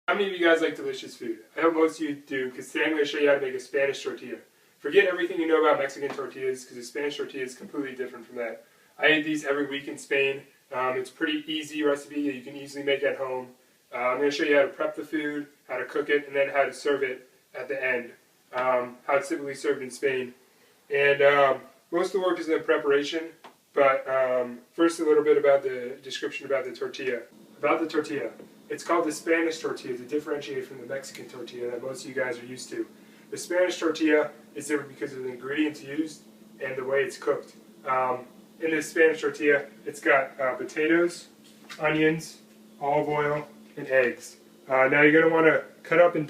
How many of you guys like delicious food? I hope most of you do, because today I'm going to show you how to make a Spanish tortilla. Forget everything you know about Mexican tortillas, because a Spanish tortilla is completely different from that. I eat these every week in Spain. It's a pretty easy recipe that you can easily make at home. I'm going to show you how to prep the food, how to cook it, and then how to serve it at the end. How it's typically served in Spain. And most of the work is in the preparation, but first a little bit about the description about the tortilla. About the tortilla. It's called the Spanish tortilla to differentiate from the Mexican tortilla that most of you guys are used to. The Spanish tortilla is different because of the ingredients used and the way it's cooked. In the Spanish tortilla, it's got potatoes, onions, olive oil, and eggs. Now you're going to want to cut up and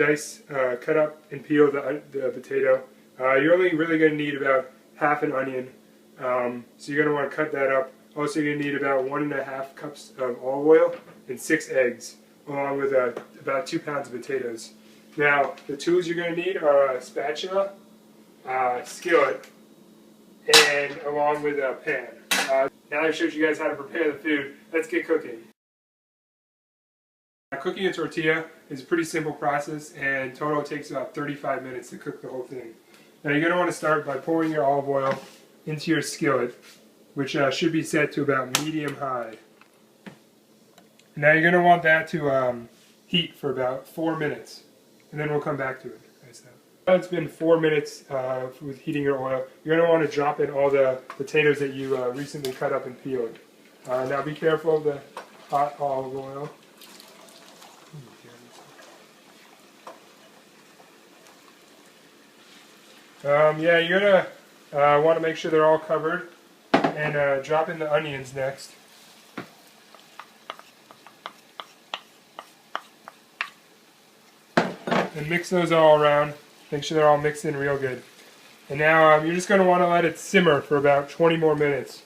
peel the potato. You're only really going to need about half an onion, so you're going to want to cut that up. Also, you're going to need about 1.5 cups of olive oil and 6 eggs, along with about 2 pounds of potatoes. Now, the tools you're going to need are a spatula, skillet, and along with a pan. Now I've showed you guys how to prepare the food, let's get cooking. Cooking a tortilla is a pretty simple process, and total it takes about 35 minutes to cook the whole thing. Now you're going to want to start by pouring your olive oil into your skillet, which should be set to about medium-high. Now you're going to want that to heat for about 4 minutes, and then we'll come back to it. Now it's been 4 minutes with heating your oil. You're going to want to drop in all the potatoes that you recently cut up and peeled. Now be careful of the hot olive oil. Yeah, you're going to want to make sure they're all covered, and drop in the onions next. And mix those all around. Make sure they're all mixed in real good. And now you're just going to want to let it simmer for about 20 more minutes.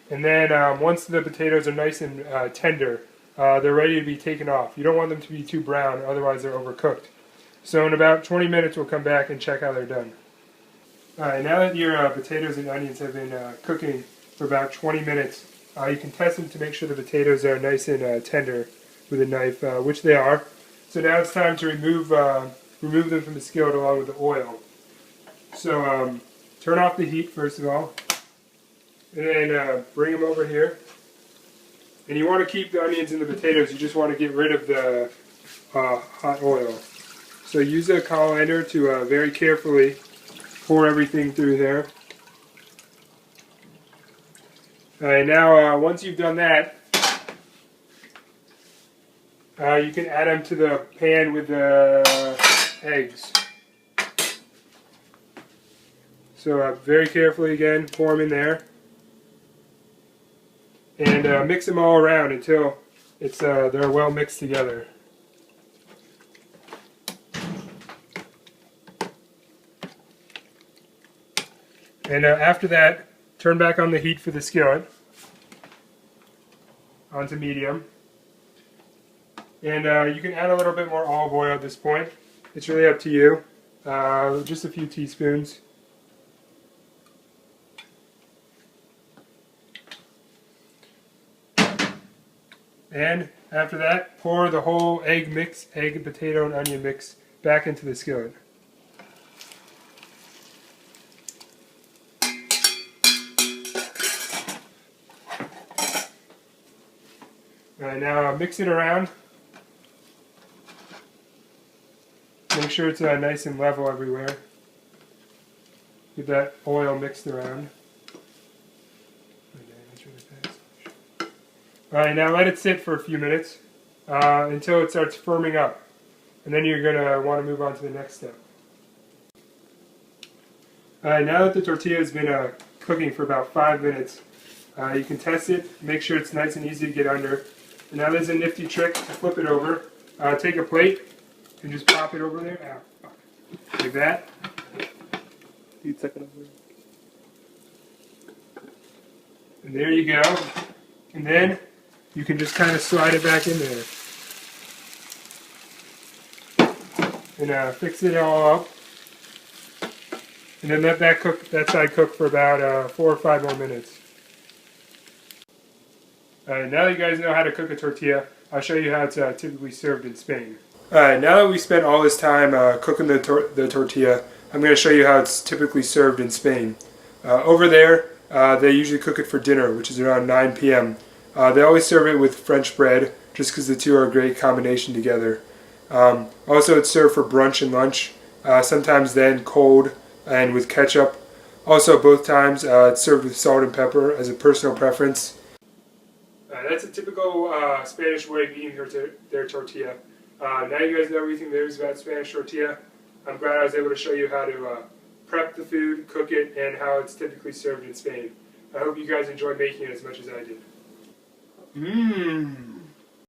And then once the potatoes are nice and tender, they're ready to be taken off. You don't want them to be too brown, otherwise they're overcooked. So in about 20 minutes we'll come back and check how they're done. Alright, now that your potatoes and onions have been cooking for about 20 minutes, you can test them to make sure the potatoes are nice and tender with a knife, which they are. So now it's time to remove them from the skillet along with the oil. So turn off the heat first of all, and then bring them over here. And you want to keep the onions and the potatoes, you just want to get rid of the hot oil. So use a colander to very carefully pour everything through there. Alright, now once you've done that, you can add them to the pan with the eggs. So very carefully again, pour them in there. And mix them all around until they're well mixed together. And after that, turn back on the heat for the skillet onto medium. And you can add a little bit more olive oil at this point. It's really up to you. Just a few teaspoons. And after that, pour the whole egg, potato, and onion mix back into the skillet. Alright, now mix it around. Make sure it's nice and level everywhere. Get that oil mixed around. Alright, now let it sit for a few minutes until it starts firming up. And then you're going to want to move on to the next step. Alright, now that the tortilla has been cooking for about 5 minutes, you can test it, make sure it's nice and easy to get under. And now there's a nifty trick to flip it over. Take a plate and just pop it over there. Ow, fuck. Like that. And there you go. And then you can just kind of slide it back in there. And fix it all up. And then let that side cook for about 4 or 5 more minutes. Alright, now that you guys know how to cook a tortilla, I'll show you how it's typically served in Spain. Alright, now that we spent all this time cooking the tortilla, I'm going to show you how it's typically served in Spain. Over there, they usually cook it for dinner, which is around 9 p.m. They always serve it with French bread, just because the two are a great combination together. Also, it's served for brunch and lunch, sometimes then cold and with ketchup. Also, both times it's served with salt and pepper as a personal preference. That's a typical Spanish way of eating their tortilla. Now you guys know everything there is about Spanish tortilla. I'm glad I was able to show you how to prep the food, cook it, and how it's typically served in Spain. I hope you guys enjoyed making it as much as I did. Mmm.